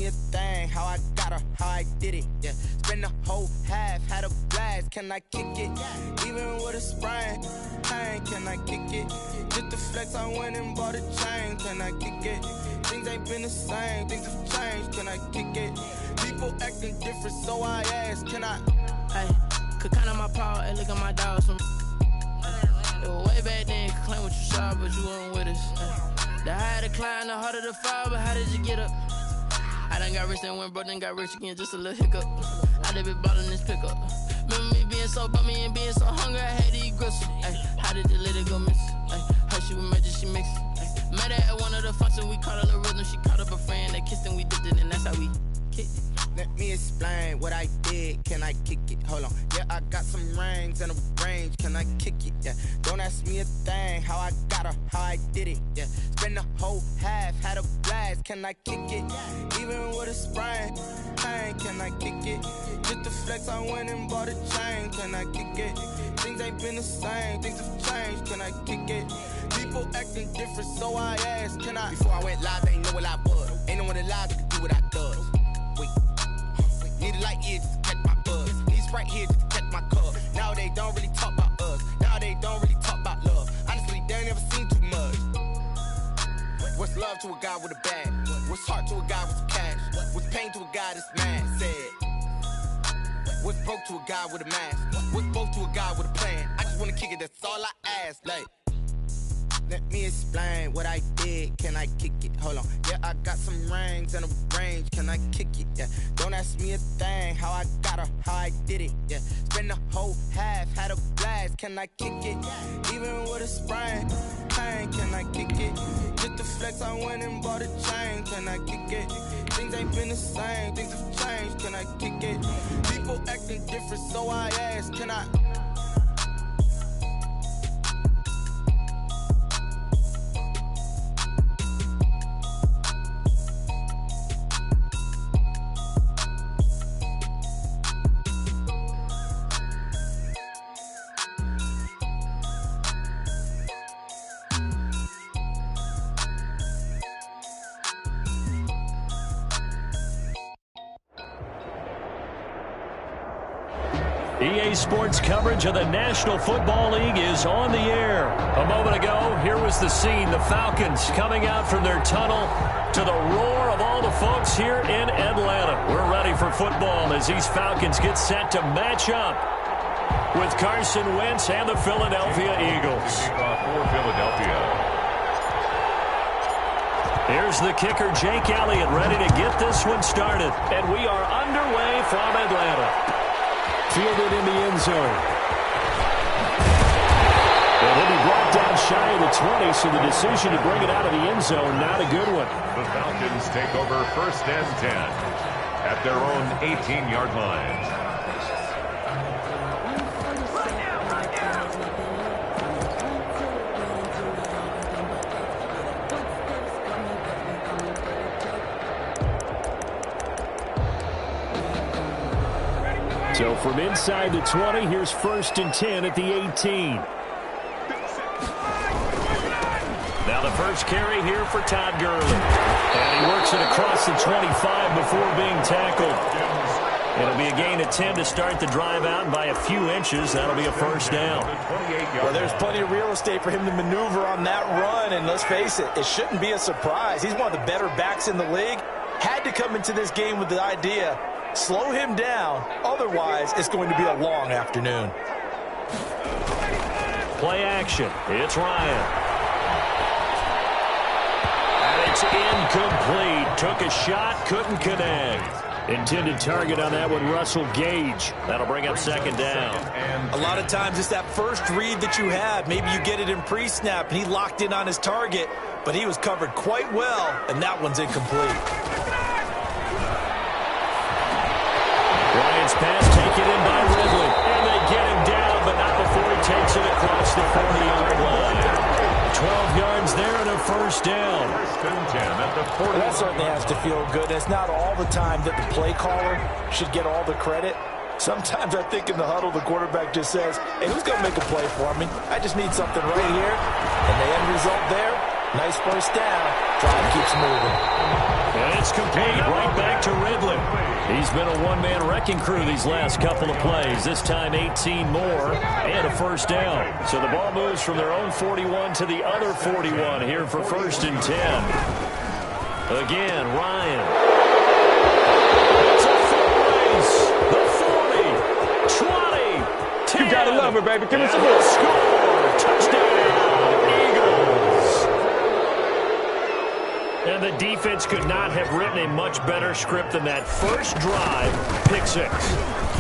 a thing, how I got her, how I did it, yeah. Spend the whole half, had a blast, can I kick it? Even with a sprain, pain, can I kick it? Just the flex, I went and bought a chain, can I kick it? Things ain't been the same, things have changed, can I kick it? People acting different, so I ask, can I? Hey, could count on my power, hey, look at my dogs from. It was way back then, could claim what you saw, but you weren't with us. The higher the climb, the harder the fall, but how did you get up? I done got rich and went broke, then got rich again, just a little hiccup. I done been ballin' this pickup. Remember me being so bummy and being so hungry, I had to eat gristle. Ay, how did the lady go miss? Ay, her she was magic, she mixed. Ay, met her at one of the functions, we caught a little rhythm. She caught up a friend, they kissed and we dipped it, and that's how we kicked it. Let me explain what I did, can I kick it? Hold on, yeah, I got some rings and a range, can I kick it? Yeah, don't ask me a thing, how I got her, how I did it? Yeah, spend the whole half, had a blast, can I kick it? Even with a sprain, pain, can I kick it? Just the flex, I went and bought a chain, can I kick it? Things ain't been the same, things have changed, can I kick it? People acting different, so I asked, can I? Before I went live, they ain't know what I was. Ain't no one alive that could do what I does. Wait. Need a light here just to catch my buzz. Need Sprite here just to catch my cup. Now they don't really talk about us. Now they don't really talk about love. Honestly, they ain't never seen too much. What's love to a guy with a bag? What's heart to a guy with some cash? What's pain to a guy that's mad? Said. What's broke to a guy with a mask? What's broke to a guy with a plan? I just wanna kick it, that's all I ask. Like, let me explain what I did, can I kick it? Hold on, yeah, I got some rings and a range, can I kick it? Yeah, don't ask me a thing, how I got her, how I did it? Yeah, spend the whole half, had a blast, can I kick it? Even with a sprain, pain, can I kick it? Just the flex, I went and bought a chain, can I kick it? Things ain't been the same, things have changed, can I kick it? People acting different, so I ask, can I? EA Sports coverage of the National Football League is on the air. A moment ago, here was the scene. The Falcons coming out from their tunnel to the roar of all the folks here in Atlanta. We're ready for football as these Falcons get set to match up with Carson Wentz and the Philadelphia Eagles. For Philadelphia. Here's the kicker, Jake Elliott, ready to get this one started. And we are underway from Atlanta. Fielded in the end zone. And he'll be brought down shy of the 20, so the decision to bring it out of the end zone, not a good one. The Falcons take over 1st and 10 at their own 18-yard line. So from inside the 20, here's 1st and 10 at the 18. Now the first carry here for Todd Gurley. And he works it across the 25 before being tackled. It'll be a gain of 10 to start the drive out, and by a few inches, that'll be a 1st down. Well, there's plenty of real estate for him to maneuver on that run, and let's face it, it shouldn't be a surprise. He's one of the better backs in the league. Had to come into this game with the idea, slow him down, otherwise it's going to be a long afternoon. Play action. It's Ryan. And it's incomplete. Took a shot, couldn't connect. Intended target on that one, Russell Gage. That'll bring up 2nd down. A lot of times it's that first read that you have. Maybe you get it in pre-snap, and he locked in on his target, but he was covered quite well, and that one's incomplete. Ryan's pass taken in by Ridley. And they get him down, but not before he takes it across the 40-yard line. 12 yards there and a 1st down. 1st and 10 at the 40. That certainly has to feel good. And it's not all the time that the play caller should get all the credit. Sometimes I think in the huddle, the quarterback just says, hey, who's going to make a play for me? I just need something right here. And the end result there, nice 1st down. Drive keeps moving. And it's complete right back to He's been a one-man wrecking crew these last couple of plays. This time 18 more and a first down. So the ball moves from their own 41 to the other 41 here for 1st and 10. Again, Ryan. It's a full race. The 40, 20, 10. You gotta love it, baby. Give me some more. Score. Touchdown, Eagles. And the defense could not have written a much better script than that first drive, pick 6.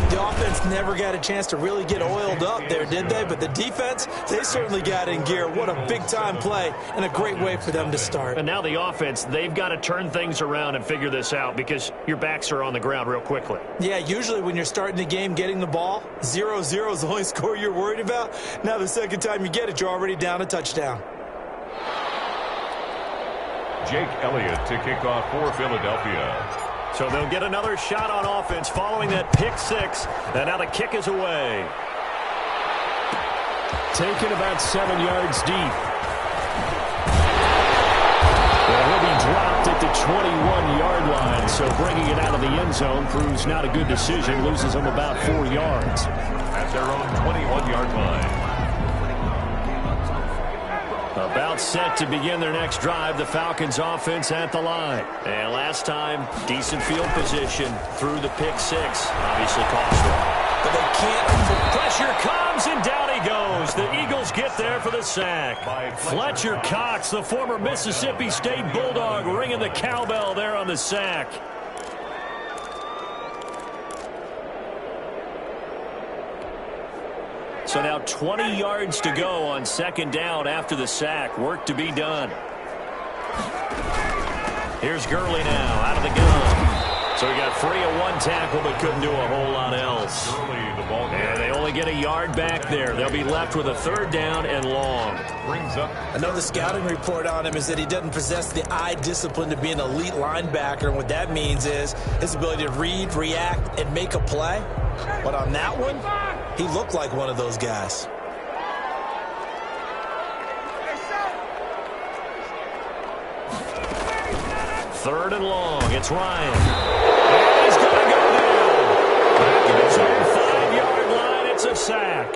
The offense never got a chance to really get oiled up there, did they? But the defense, they certainly got in gear. What a big-time play and a great way for them to start. And now the offense, they've got to turn things around and figure this out because your backs are on the ground real quickly. Yeah, usually when you're starting the game getting the ball, 0-0 is the only score you're worried about. Now the second time you get it, you're already down a touchdown. Jake Elliott to kick off for Philadelphia. So they'll get another shot on offense following that pick 6. And now the kick is away. Taken about 7 yards deep. Well, he'll be dropped at the 21-yard line. So bringing it out of the end zone proves not a good decision. Loses them about 4 yards. At their own 21-yard line. About set to begin their next drive, the Falcons offense at the line. And last time, decent field position through the pick 6. Obviously cost them. But they can't. Pressure comes, and down he goes. The Eagles get there for the sack. Fletcher Cox, the former Mississippi State Bulldog, ringing the cowbell there on the sack. So now 20 yards to go on 2nd down after the sack. Work to be done. Here's Gurley now out of the gun. So he got free of 1 tackle but couldn't do a whole lot else. And they only get a yard back there. They'll be left with a 3rd down and long. Brings up. Another scouting report on him is that he doesn't possess the eye discipline to be an elite linebacker. And what that means is his ability to read, react, and make a play. But on that one, he looked like one of those guys. Third and long. It's Ryan. And he's going to go down. Back at his own 5-yard line. It's a sack.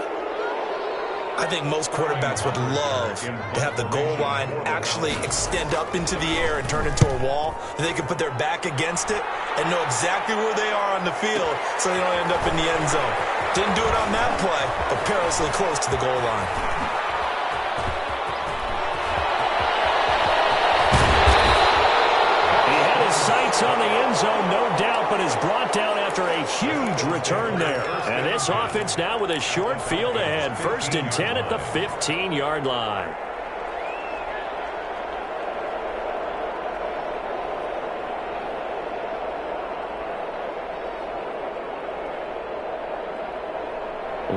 I think most quarterbacks would love to have the goal line actually extend up into the air and turn into a wall. And they can put their back against it and know exactly where they are on the field so they don't end up in the end zone. Didn't do it on that play, but perilously close to the goal line. He had his sights on the end zone, no doubt, but is brought down after a huge return there. And this offense now with a short field ahead. 1st and 10 at the 15-yard line.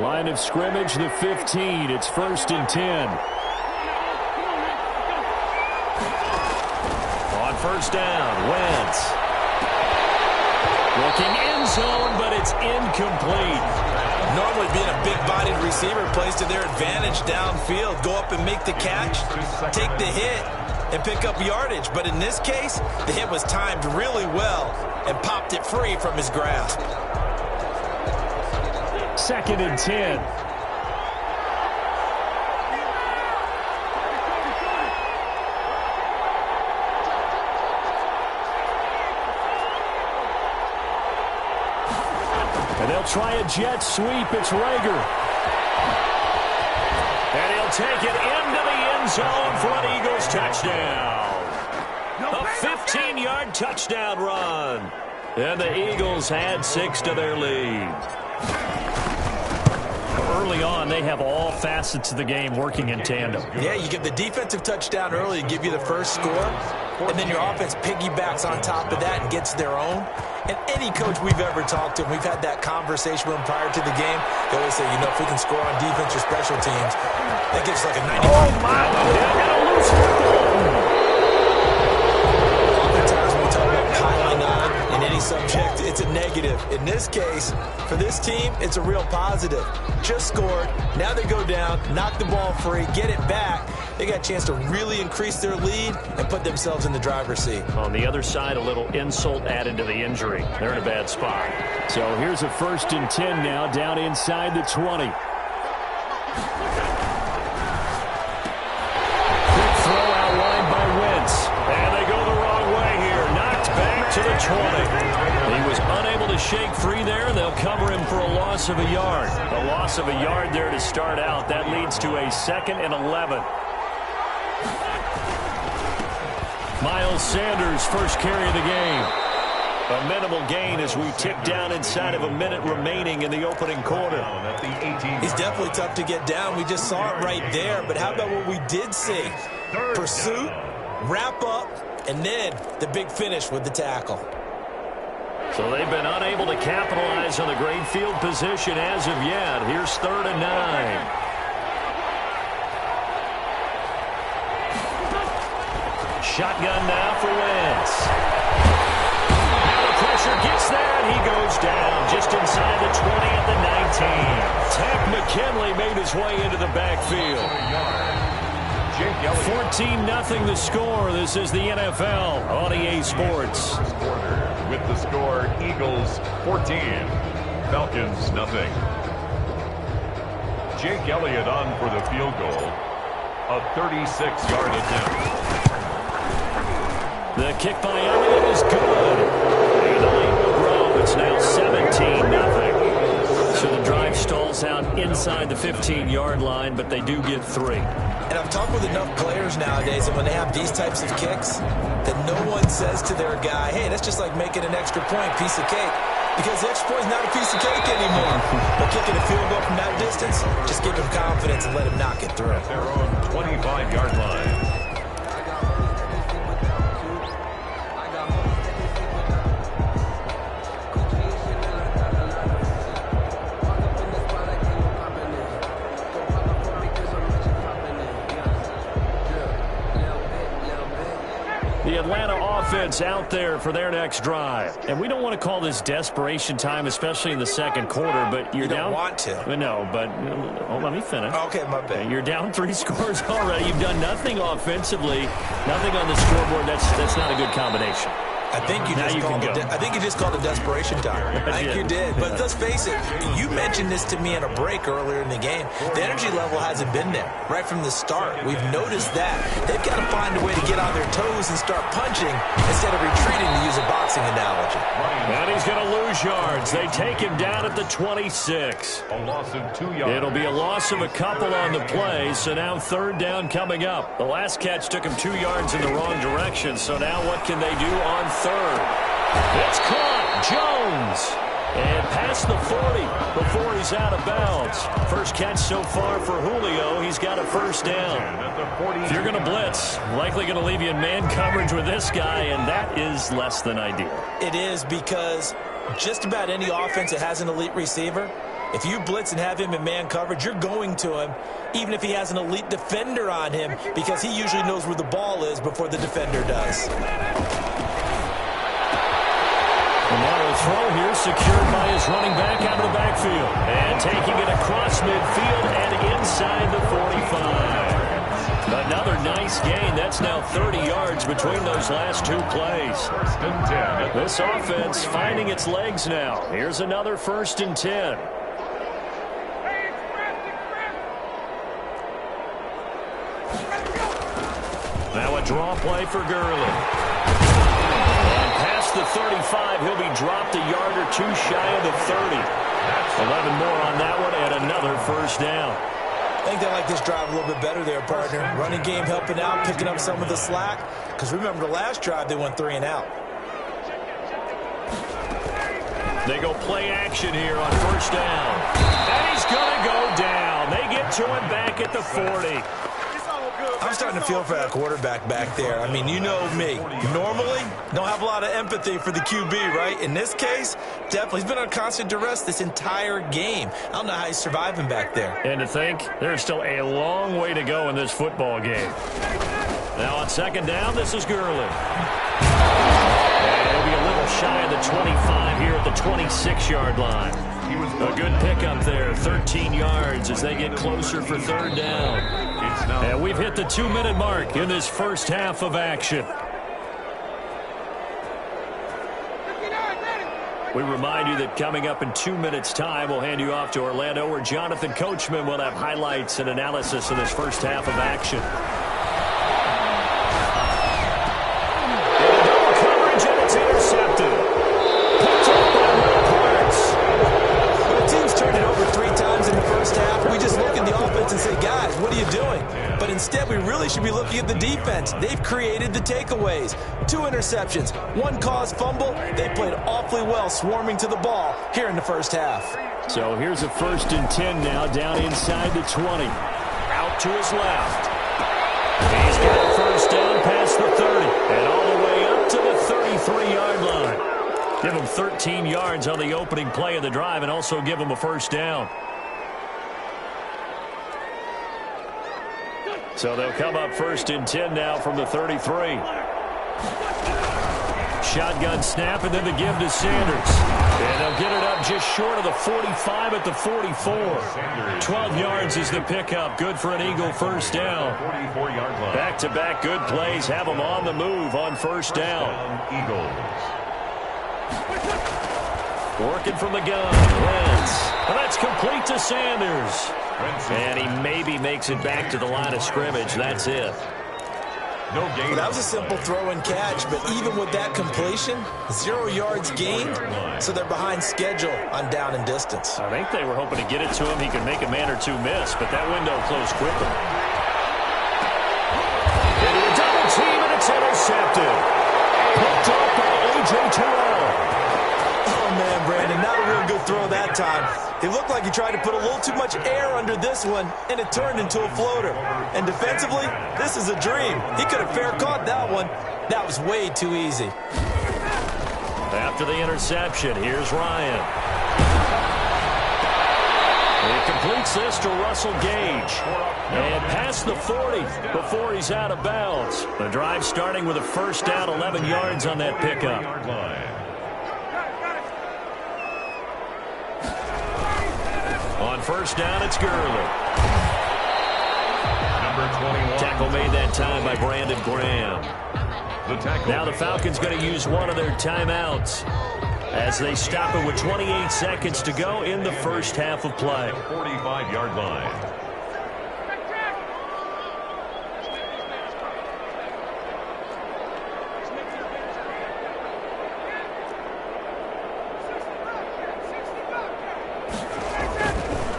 Line of scrimmage, the 15. It's 1st and 10. On 1st down, Wentz. Looking end zone, but it's incomplete. Normally being a big-bodied receiver plays to their advantage downfield. Go up and make the catch, take the hit, and pick up yardage. But in this case, the hit was timed really well and popped it free from his grasp. 2nd and 10. And they'll try a jet sweep. It's Rager. And he'll take it into the end zone for an Eagles touchdown. A 15-yard touchdown run. And the Eagles add 6 to their lead. Early on, they have all facets of the game working in tandem. Yeah, you get the defensive touchdown early to give you the first score, and then your offense piggybacks on top of that and gets their own. And any coach we've ever talked to, we've had that conversation with them prior to the game, they always say, you know, if we can score on defense or special teams, that gives like a 95. Oh, my God. Oftentimes when we talk about piling on in any subject, it's a negative. In this case, for this team, it's a real positive. Just scored. Now they go down, knock the ball free, get it back, they got a chance to really increase their lead and put themselves in the driver's seat. On the other side, a little insult added to the injury. They're in a bad spot. So here's a 1st and 10 now, down inside the 20. To the 20. He was unable to shake free there, and they'll cover him for a loss of a yard. A loss of a yard there to start out. That leads to a 2nd and 11. Miles Sanders, first carry of the game. A minimal gain as we tick down inside of a minute remaining in the opening quarter. He's definitely tough to get down. We just saw it right there. But how about what we did see? Pursuit, wrap up, and then the big finish with the tackle. So they've been unable to capitalize on the great field position as of yet. Here's 3rd and 9. Shotgun now for Wentz. Now the pressure gets there, and he goes down just inside the 20 at the 19. Takk McKinley made his way into the backfield. 14-0 the score. This is the NFL on EA Sports. With the score, Eagles 14, Falcons nothing. Jake Elliott on for the field goal. A 36-yard attempt. The kick by Elliott is good. And the lead will grow. It's now 17-0. So the drive stalls out inside the 15-yard line, but they do get 3. And I've talked with enough players nowadays, and when they have these types of kicks, that no one says to their guy, hey, that's just like making an extra point, piece of cake. Because the extra point is not a piece of cake anymore. But kicking a field goal from that distance, just give him confidence and let him knock it through. Their own 25-yard line. The Atlanta offense out there for their next drive. And we don't want to call this desperation time, especially in the second quarter, but you're down. You don't want to. No, but let me finish. Okay, my bad. You're down 3 scores already. You've done nothing offensively, nothing on the scoreboard. That's not a good combination. I think you just called it desperation time. I think you did. But let's face it, you mentioned this to me in a break earlier in the game. The energy level hasn't been there right from the start. We've noticed that. They've got to find a way to get on their toes and start punching instead of retreating, to use a boxing analogy. And he's going to lose yards. They take him down at the 26. A loss of 2 yards. It'll be a loss of a couple on the play, so now 3rd down coming up. The last catch took him 2 yards in the wrong direction, so now what can they do on 3rd? It's caught. Jones. And past the 40 before he's out of bounds. First catch so far for Julio. He's got a 1st down. If you're going to blitz, likely going to leave you in man coverage with this guy, and that is less than ideal. It is, because just about any offense that has an elite receiver, if you blitz and have him in man coverage, you're going to him, even if he has an elite defender on him, because he usually knows where the ball is before the defender does. Tomorrow throw here secured by his running back out of the backfield. And taking it across midfield and inside the 45. Another nice gain. That's now 30 yards between those last 2 plays. 1st and 10. This offense finding its legs now. Here's another 1st and 10. Now a draw play for Gurley. Past the 35, he'll be dropped a yard or 2 shy of the 30. 11 more on that one, and another 1st down. I think they like this drive a little bit better there, partner. Running game helping out, picking up some of the slack. Because remember, the last drive, they went 3 and out. They go play action here on 1st down. And he's going to go down. They get to him back at the 40. I'm starting to feel for that quarterback back there. I mean, you know me. Normally, don't have a lot of empathy for the QB, right? In this case, definitely. He's been on constant duress this entire game. I don't know how he's surviving back there. And to think, there's still a long way to go in this football game. Now on 2nd down, this is Gurley. And he'll be a little shy of the 25 here at the 26-yard line. A good pickup there, 13 yards as they get closer for 3rd down. And we've hit the 2-minute mark in this first half of action. We remind you that coming up in 2 minutes' time, we'll hand you off to Orlando, where Jonathan Coachman will have highlights and analysis of this first half of action. Double coverage, and it's intercepted. Picked up by Will Parks. When the team's turned it over 3 times in the first half, we just look at the offense and say, guys, what are you doing? But instead, we really should be looking at the defense. They've created the takeaways. 2 interceptions, 1 caused fumble. They played awfully well swarming to the ball here in the first half. So here's a 1st and 10 now, down inside the 20. Out to his left. He's got a first down past the 30 and all the way up to the 33-yard line. Give him 13 yards on the opening play of the drive and also give him a first down. So they'll come up 1st and 10 now from the 33. Shotgun snap, and then the give to Sanders. And they'll get it up just short of the 45 at the 44. 12 yards is the pickup. Good for an Eagle first down. Back-to-back good plays have them on the move on first down. Working from the gun. Wentz. And that's complete to Sanders. And he maybe makes it back to the line of scrimmage. That's it. Well, that was a simple throw and catch, but even with that completion, 0 yards gained, so they're behind schedule on down and distance. I think they were hoping to get it to him. He could make a man or two miss, but that window closed quickly. Into a double team, and it's intercepted. Picked up by A.J. Terrell. Oh, man, Brandon, not a real good throw that time. It looked like he tried to put a little too much air under this one, and it turned into a floater. And defensively, this is a dream. He could have fair caught that one. That was way too easy. After the interception, here's Ryan. He completes this to Russell Gage. And past the 40 before he's out of bounds. The drive starting with a first down, 11 yards on that pickup. On first down, it's Gurley. Number 21. Tackle made that time by Brandon Graham. Now the Falcons going to use one of their timeouts as they stop it with 28 seconds to go in the first half of play. 45-yard line.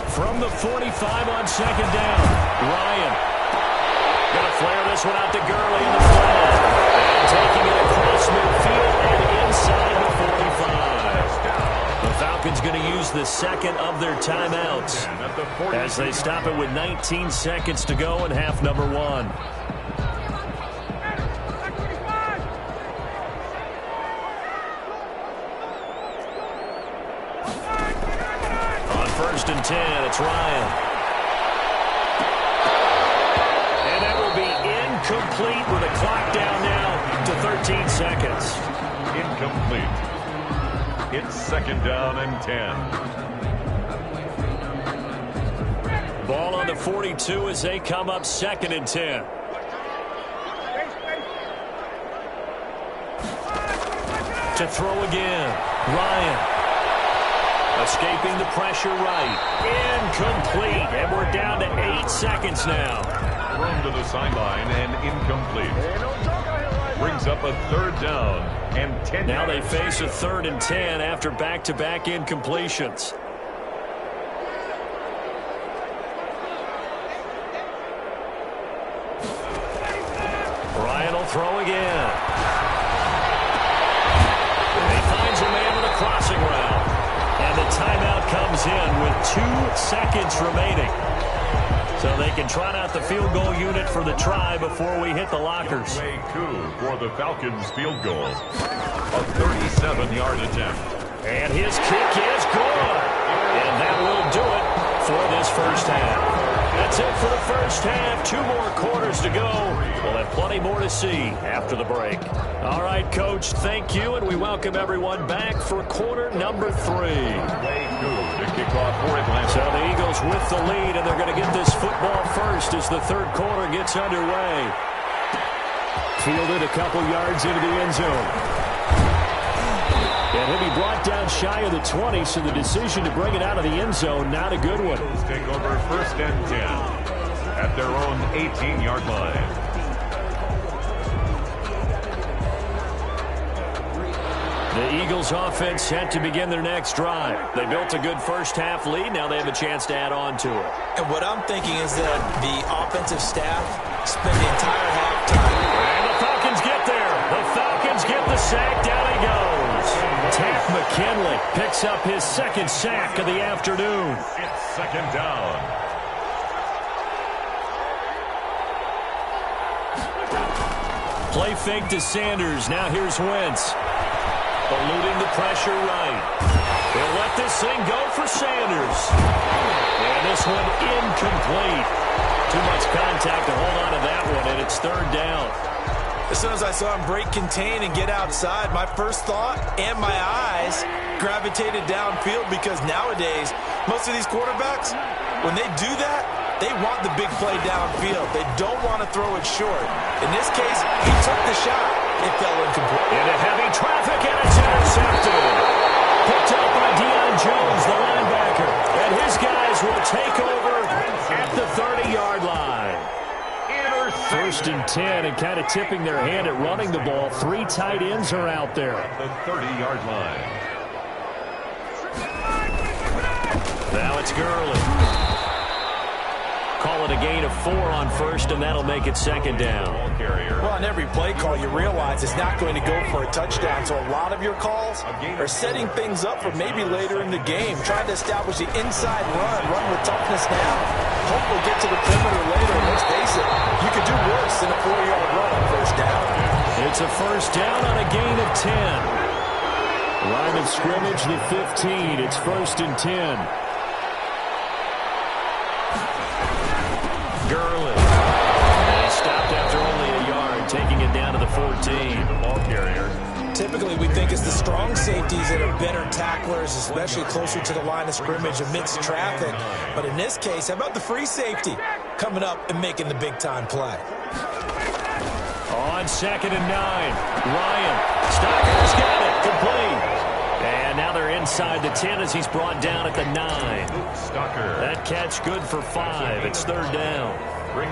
From the 45 on second down, Ryan. Going to flare this one out to Gurley in the flat. And taking it across midfield and inside the 45. The Falcons going to use the second of their timeouts as they stop it with 19 seconds to go in half number 1. First and 10, it's Ryan. And that will be incomplete with a clock down now to 13 seconds. Incomplete. It's second down and 10. Ball on the 42 as they come up 2nd and 10. To throw again, Ryan. Escaping the pressure right. Incomplete. And we're down to 8 seconds now. Thrown to the sideline and incomplete. Brings up a 3rd down and 10. Now they face a 3rd and 10 after back-to-back incompletions. Ryan will throw again. And he finds a man with a crossing route. And the timeout comes in with 2 seconds remaining. So they can trot out the field goal unit for the try before we hit the lockers. Way 2 for the Falcons field goal. A 37-yard attempt. And his kick is good. And that will do it for this first half. That's it for the first half. 2 more quarters to go. We'll have plenty more to see after the break. All right, Coach, thank you, and we welcome everyone back for quarter number 3. So the Eagles with the lead, and they're going to get this football first as the third quarter gets underway. Fielded a couple yards into the end zone. And he'll be brought down shy of the 20, so the decision to bring it out of the end zone, not a good one. Take over first and 10 at their own 18-yard line. The Eagles offense set to begin their next drive. They built a good first half lead. Now they have a chance to add on to it. And what I'm thinking is that the offensive staff spent the entire halftime. And the Falcons get there. The Falcons get the sack. Down he goes. Tack McKinley picks up his second sack of the afternoon. It's second down. Play fake to Sanders. Now here's Wentz. Eluding the pressure right. They'll let this thing go for Sanders. And this one incomplete. Too much contact to hold on to that one, and it's third down. As soon as I saw him break contain and get outside, my first thought and my eyes gravitated downfield, because nowadays, most of these quarterbacks, when they do that, they want the big play downfield. They don't want to throw it short. In this case, he took the shot. It fell incomplete. Into heavy traffic, and it's intercepted. Picked up by Deion Jones, the linebacker. And his guys will take over at the 30-yard line. First and 10, and kind of tipping their hand at running the ball. 3 tight ends are out there. The 30-yard line. Now it's Gurley. Call it a gain of 4 on first, and that'll make it second down. Well, on every play call, you realize it's not going to go for a touchdown, so a lot of your calls are setting things up for maybe later in the game, trying to establish the inside run with toughness now. Hopefully get to the perimeter later, and let's face it, you could do worse than a 4-yard run on first down. It's a first down on a gain of 10. Line of scrimmage, the 15. It's first and 10. Gurley. And he stopped after only a yard, taking it down to the 14. The ball carrier. Typically, we think it's the strong safeties that are better tacklers, especially closer to the line of scrimmage amidst traffic. But in this case, how about the free safety coming up and making the big-time play? On second and 9, Ryan. Stocker's got it. Complete. And now they're inside the 10 as he's brought down at the 9. Stocker. That catch good for 5. It's third down.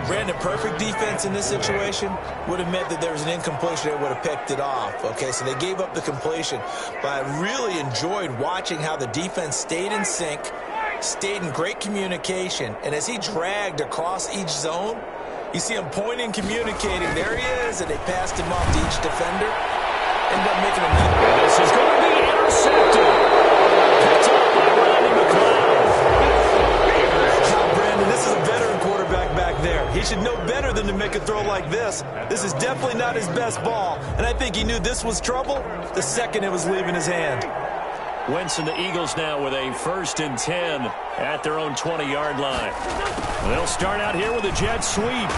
Brandon, perfect defense in this situation would have meant that there was an incompletion that would have picked it off. Okay, so they gave up the completion. But I really enjoyed watching how the defense stayed in sync, stayed in great communication. And as he dragged across each zone, you see him pointing, communicating. There he is, and they passed him off to each defender. Ended up making another. This is going to be intercepted. Picked up by Randy McLeod. Now, Brandon, this is a veteran quarterback back there. He should know better than to make a throw like this. This is definitely not his best ball, and I think he knew this was trouble the second it was leaving his hand. Wentz and the Eagles now with a first and 10 at their own 20-yard line. They'll start out here with a jet sweep. And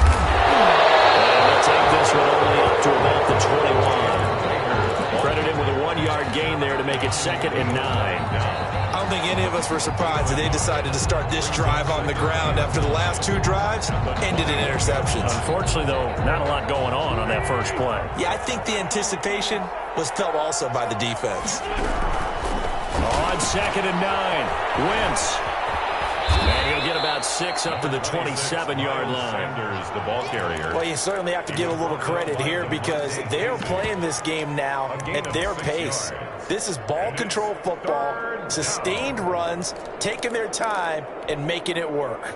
they'll take this one only up to about the 21. Credit him with a 1-yard gain there to make it second and 9. I don't think any of us were surprised that they decided to start this drive on the ground after the last 2 drives ended in interceptions. Unfortunately, though, not a lot going on that first play. Yeah, I think the anticipation was felt also by the defense. On second and 9, Wentz. And he'll get about 6 up to the 27-yard line. Sanders, the ball carrier. Well, you certainly have to give a little credit here because they're playing this game now at their pace. This is ball control football, sustained runs, taking their time, and making it work.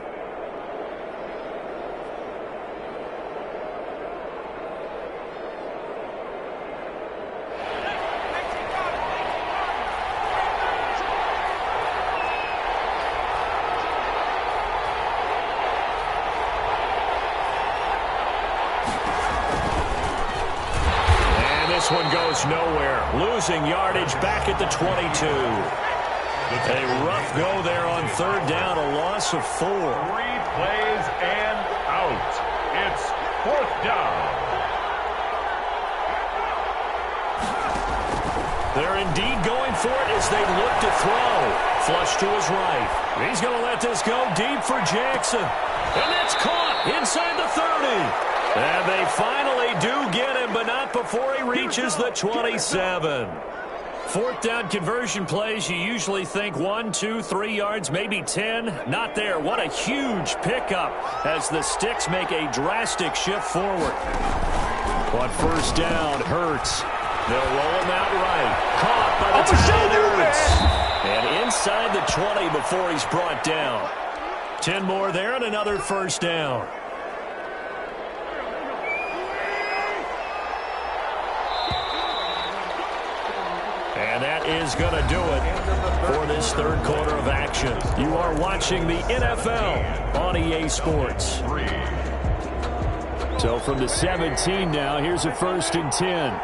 This one goes nowhere. Losing yardage back at the 22. A rough go there on third down, a loss of 4. 3 plays and out. It's 4th down. They're indeed going for it as they look to throw. Flush to his right. He's going to let this go deep for Jackson. And that's caught inside the 30. And they finally do get him, but not before he reaches the 27. 4th down conversion plays, you usually think 1, 2, 3 yards, maybe 10. Not there. What a huge pickup as the Sticks make a drastic shift forward. On first down, Hurts. They'll roll him out right. Caught by the Tigers. And inside the 20 before he's brought down. 10 more there and another first down. And that is going to do it for this third quarter of action. You are watching the NFL on EA Sports. So from the 17 now, here's a 1st and 10.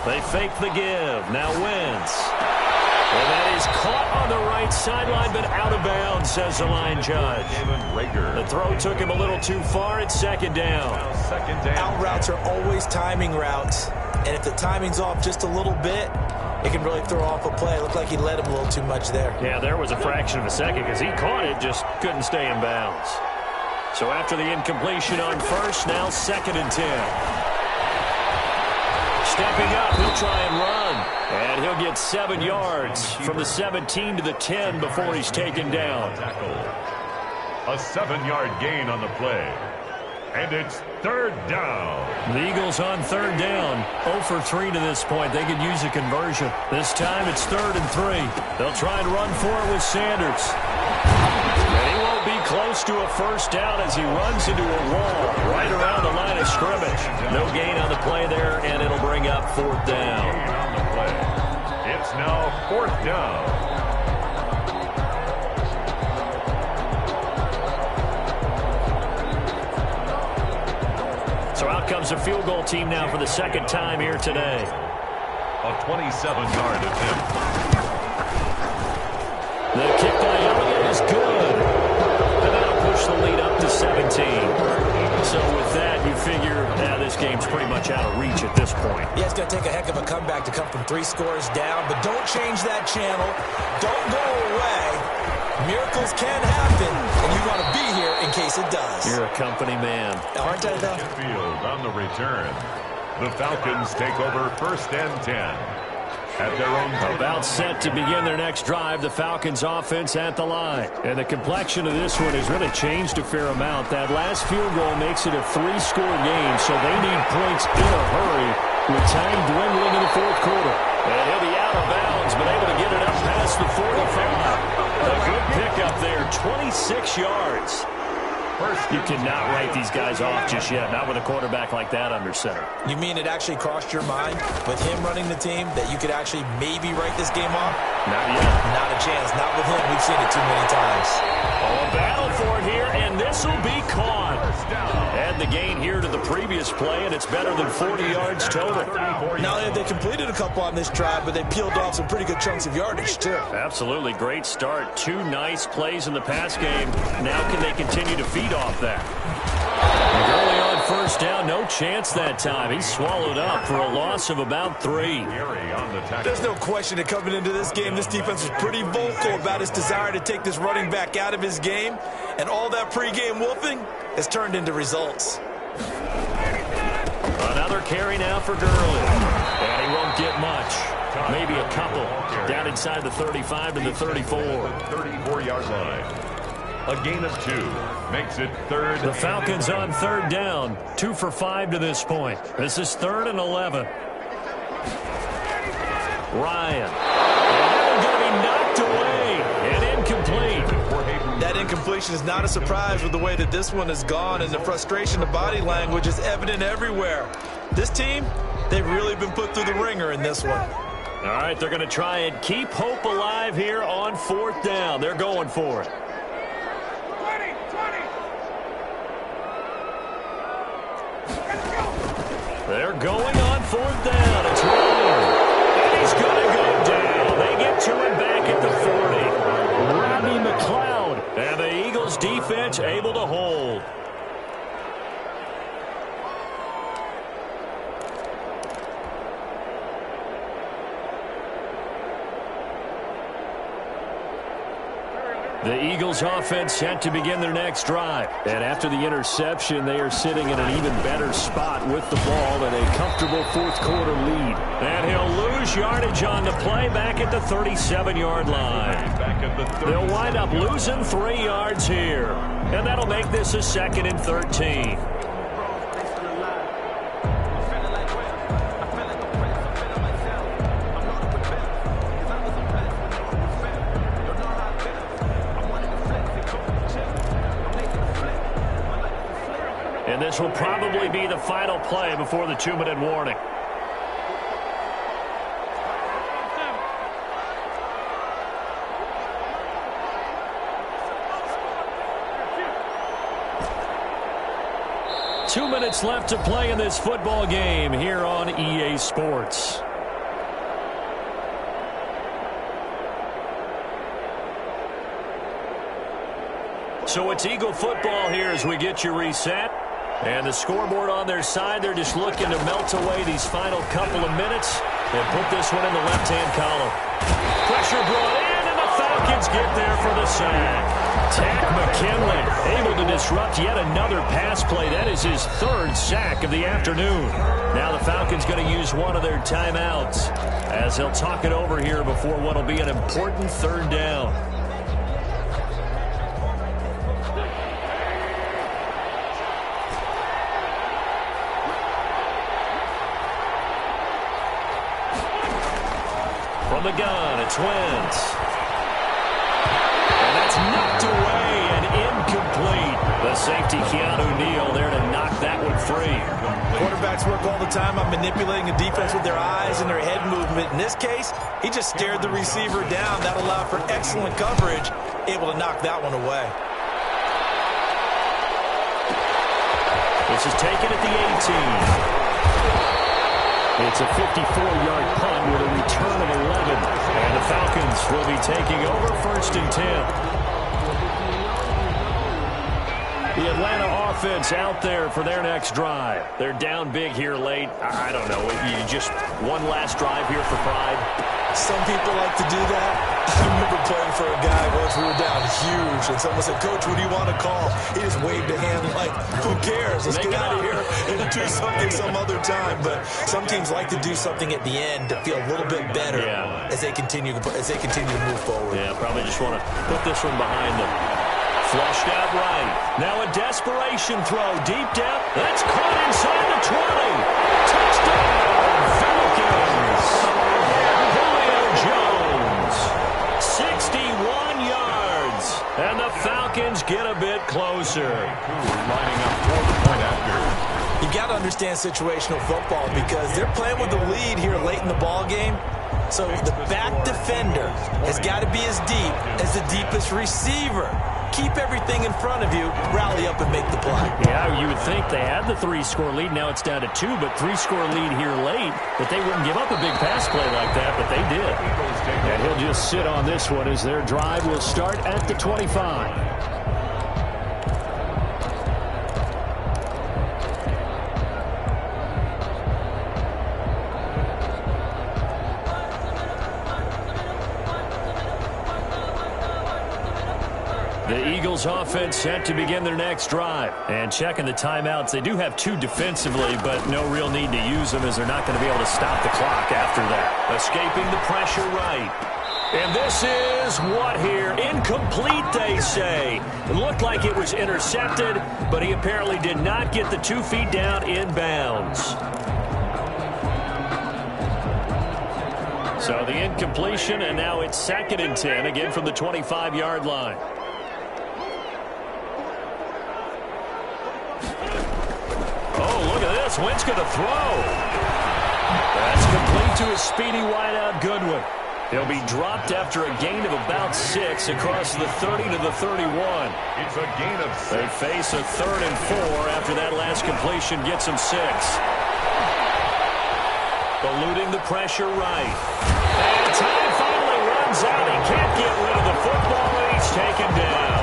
They fake the give. Now Wentz. And that is caught on the right sideline, but out of bounds, says the line judge. The throw took him a little too far. It's 2nd down. Out routes are always timing routes. And if the timing's off just a little bit, it can really throw off a play. It looked like he led him a little too much there. Yeah, there was a fraction of a second because he caught it, just couldn't stay in bounds. So after the incompletion on first, now 2nd and 10. Stepping up, he'll try and run. And he'll get 7 yards from the 17 to the 10 before he's taken down. A 7-yard gain on the play. And it's 3rd down. The Eagles on 3rd down. 0 for 3 to this point. They could use a conversion. This time it's 3rd and 3. They'll try and run for it with Sanders. And he won't be close to a first down as he runs into a wall right around the line of scrimmage. No gain on the play there, and it'll bring up 4th down. On the play. It's now 4th down. So out comes a field goal team now for the 2nd time here today. A 27-yard attempt. The kick by Elliott is good. And that'll push the lead up to 17. So with that, you figure this game's pretty much out of reach at this point. Yeah, it's going to take a heck of a comeback to come from 3 scores down, but don't change that channel. Don't go away. Miracles can happen, and you want to be here in case it does. You're a company man. Aren't I, though? Field on the return. The Falcons take over 1st and 10. At their own about set to begin their next drive, the Falcons offense at the line. And the complexion of this one has really changed a fair amount. That last field goal makes it a 3-score game, so they need points in a hurry with time dwindling in the 4th quarter. And he'll be out of bounds, but able to get it up past the 45. A good pickup there, 26 yards. You cannot write these guys off just yet, not with a quarterback like that under center. You mean it actually crossed your mind with him running the team that you could actually maybe write this game off? Not yet. Not a chance. Not with him. We've seen it too many times. Oh, a battle for it here, and this will be caught. Add the gain here to the previous play, and it's better than 40 yards total. Not only have they completed a couple on this drive, but they peeled off some pretty good chunks of yardage, too. Absolutely. Great start. 2 nice plays in the pass game. Now can they continue to feed off that? Early on first down, no chance that time. He's swallowed up for a loss of about 3. There's no question that coming into this game, this defense was pretty vocal about its desire to take this running back out of his game, and all that pregame wolfing has turned into results. Another carry now for Gurley, and he won't get much. Maybe a couple down inside the 35 to the 34. 34-yard line. A gain of 2 makes it 3rd. The Falcons on 3rd down, 2 for 5 to this point. This is 3rd and 11. Ryan. And going to be knocked away and incomplete. That incompletion is not a surprise with the way that this one has gone, and the frustration, the body language is evident everywhere. This team, they've really been put through the ringer in this one. All right, they're going to try and keep hope alive here on 4th down. They're going for it. They're going on 4th down. It's Ryan. back at the 40. Rodney McLeod. And the Eagles defense able to hold. The Eagles offense set to begin their next drive. And after the interception, they are sitting in an even better spot with the ball in a comfortable fourth-quarter lead. And he'll lose yardage on the play back at the 37-yard line. They'll wind up losing 3 yards here. And that'll make this a 2nd and 13. And this will probably be the final play before the 2-minute warning. Two minutes left to play in this football game here on EA Sports. So it's Eagle football here as we get you reset. And the scoreboard on their side, they're just looking to melt away these final couple of minutes and put this one in the left-hand column. Pressure brought in, and the Falcons get there for the sack. Tack McKinley able to disrupt yet another pass play. That is his 3rd sack of the afternoon. Now the Falcons going to use one of their timeouts as they'll talk it over here before what will be an important 3rd down. From the gun, it's Wentz. And that's knocked away and incomplete. The safety, Keanu Neal, there to knock that one free. Quarterbacks work all the time on manipulating the defense with their eyes and their head movement. In this case, he just stared the receiver down. That allowed for excellent coverage, able to knock that one away. This is taken at the 18. It's a 54-yard punt with a return of 11. And the Falcons will be taking over 1st and 10. The Atlanta offense out there for their next drive. They're down big here late. I don't know. You just one last drive here for pride. Some people like to do that. I remember playing for a guy once. We were down huge, and someone said, "Coach, what do you want to call?" He just waved a hand like, "Who cares? Let's get out of here and do something some other time." But some teams like to do something at the end to feel a little bit better as they continue to move forward. Yeah, probably just want to put this one behind them. Flushed out right. Now a desperation throw deep down. That's caught inside the 20. Touchdown, Falcons. Julio Jones, 61 yards. And the Falcons get a bit closer. Lining up for the point after. You got to understand situational football because they're playing with the lead here late in the ball game. So the back defender has got to be as deep as the deepest receiver. Keep everything in front of you, rally up and make the play. Yeah, you would think they had the 3-score lead. Now it's down to 2, but 3-score lead here late. But they wouldn't give up a big pass play like that, but they did. And he'll just sit on this one as their drive will start at the 25. The Eagles offense set to begin their next drive. And checking the timeouts, they do have 2 defensively, but no real need to use them as they're not going to be able to stop the clock after that. Escaping the pressure right. And this is what here? Incomplete, they say. It looked like it was intercepted, but he apparently did not get the 2 feet down in bounds. So the incompletion, and now it's 2nd and 10, again from the 25-yard line. Wentz going to throw. That's complete to a speedy wideout Goodwin. He'll be dropped after a gain of about 6 across the 30 to the 31. It's a gain of 6. They face a 3rd and 4 after that last completion gets them 6. Eluding the pressure right. And time finally runs runs out. He can't get rid of the football, and he's taken down.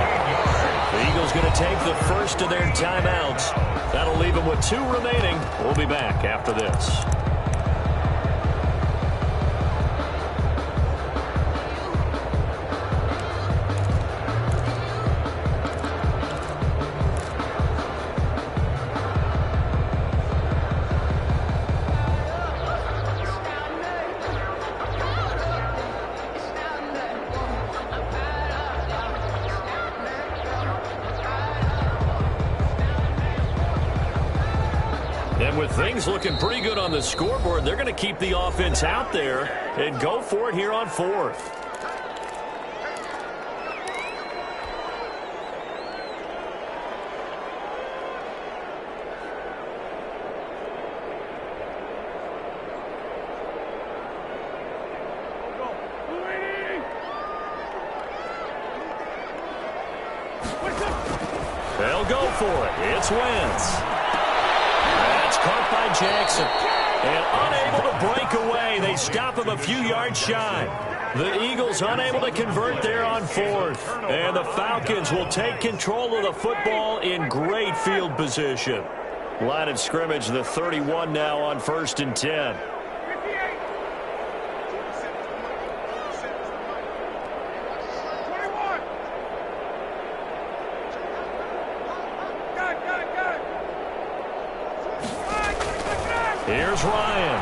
The Eagles going to take the first of their timeouts. That'll leave them with 2 remaining. We'll be back after this. And with things looking pretty good on the scoreboard, they're going to keep the offense out there and go for it here on 4th. They'll go for it. It's Wentz. Caught by Jackson, and unable to break away. They stop him a few yards shy. The Eagles unable to convert there on 4th, and the Falcons will take control of the football in great field position. Line of scrimmage, the 31 now on 1st and 10. Here's Ryan.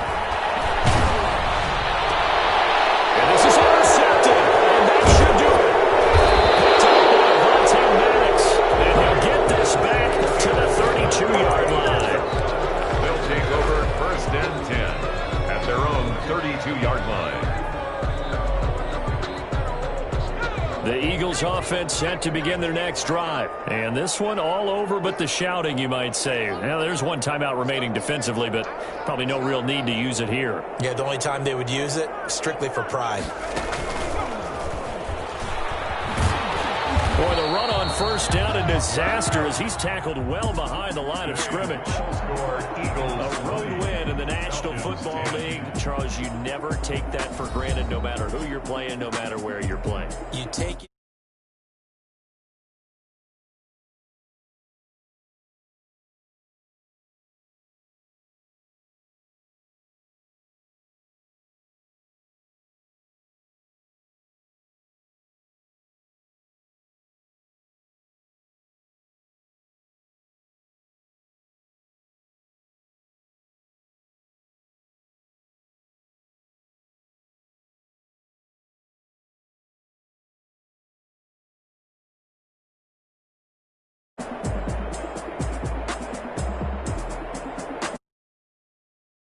And this is intercepted. And that should do it. Picked up by Maddox. And he'll get this back to the 32-yard line. They'll take over 1st and 10 at their own 32-yard line. The Eagles offense set to begin their next drive. And this one all over but the shouting, you might say. Now, there's one timeout remaining defensively, but probably no real need to use it here. Yeah, the only time they would use it, strictly for pride. Boy, the run on 1st down, a disaster as he's tackled well behind the line of scrimmage. A road win in the National Football League. Charles, you never take that for granted no matter who you're playing, no matter where you're playing. You take it.